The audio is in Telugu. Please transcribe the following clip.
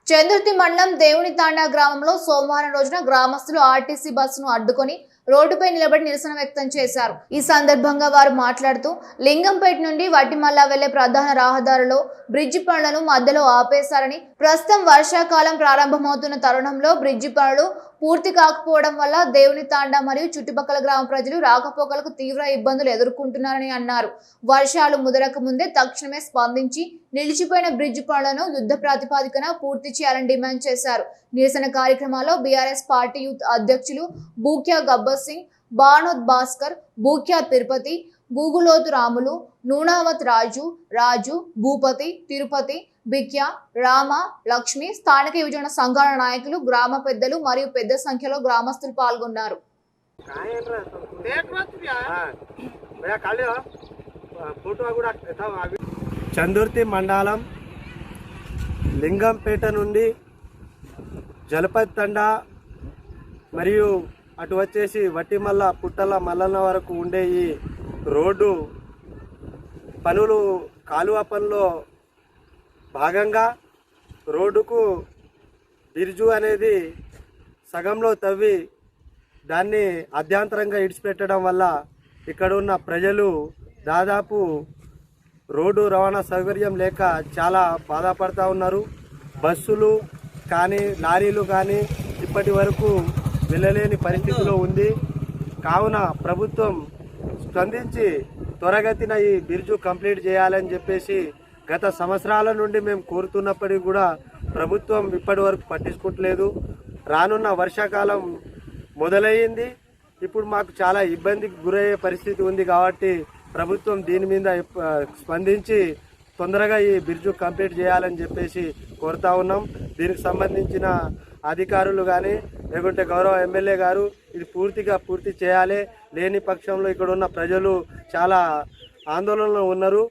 చందుర్తి మండలం దేవునితాండా గ్రామంలో సోమవారం రోజున గ్రామస్తులు ఆర్టీసీ బస్సును అడ్డుకొని రోడ్డుపై నిలబడి నిరసన వ్యక్తం చేశారు. ఈ సందర్భంగా వారు మాట్లాడుతూ లింగంపేట నుండి వట్టిమల్ల వెళ్లే ప్రధాన రహదారిలో బ్రిడ్జి పనులను మధ్యలో ఆపేశారని, ప్రస్తుతం వర్షాకాలం ప్రారంభమవుతున్న తరుణంలో బ్రిడ్జి పనులు పూర్తి కాకపోవడం వల్ల దేవునితాండా మరియు చుట్టుపక్కల గ్రామ ప్రజలు రాకపోకలకు తీవ్ర ఇబ్బందులు ఎదుర్కొంటున్నారని అన్నారు. వర్షాలు ముదరక ముందే తక్షణమే స్పందించి నిలిచిపోయిన బ్రిడ్జి పనులను యుద్ధ ప్రాతిపదికన పూర్తి చేయాలని డిమాండ్ చేశారు. నిరసన కార్యక్రమాల్లో బీఆర్ఎస్ పార్టీ యూత్ అధ్యక్షులు బూక్యా గబ్బర్ సింగ్, బానోద్ భాస్కర్, బూక్యా తిరుపతి, గూగులోతు రాములు, నూనావత్ రాజు, భూపతి, తిరుపతి, బిక్యా, రామ, లక్ష్మి, స్థానిక యువజన సంఘాల నాయకులు, గ్రామ పెద్దలు మరియు పెద్ద సంఖ్యలో గ్రామస్తులు పాల్గొన్నారు. చందుర్తి మండలం లింగంపేట నుండి జలపతి తండా మరియు అటు వచ్చేసి వట్టిమల్ల పుట్టల మల్లన్న వరకు ఉండే ఈ రోడ్డు పనులు కాలువ పనిలో భాగంగా రోడ్డుకు బిర్జు అనేది సగంలో తవ్వి దాన్ని అధ్యాంతరంగా ఇడిచిపెట్టడం వల్ల ఇక్కడ ఉన్న ప్రజలు దాదాపు రోడ్డు రవాణా సౌకర్యం లేక చాలా బాధపడుతూ ఉన్నారు. బస్సులు కానీ లారీలు కానీ ఇప్పటి వరకు వెళ్ళలేని పరిస్థితిలో ఉంది. కావున ప్రభుత్వం స్పందించి త్వరగతిన ఈ బిర్జు కంప్లీట్ చేయాలని చెప్పేసి గత సంవత్సరాల నుండి మేము కోరుతున్నప్పటికీ కూడా ప్రభుత్వం ఇప్పటి వరకు పట్టించుకోవట్లేదు. రానున్న వర్షాకాలం మొదలయ్యింది. ఇప్పుడు మాకు చాలా ఇబ్బందికి గురయ్యే పరిస్థితి ఉంది కాబట్టి ప్రభుత్వం దీని మీద స్పందించి తొందరగా ఈ బిర్జు కంప్లీట్ చేయాలని చెప్పేసి కోరుతా ఉన్నాం. దీనికి సంబంధించిన అధికారులు కానీ లేకుంటే గౌరవ ఎమ్మెల్యే గారు ఇది పూర్తి చేయాలి. లేని పక్షంలో ఇక్కడ ఉన్న ప్రజలు చాలా ఆందోళనలో ఉన్నారు.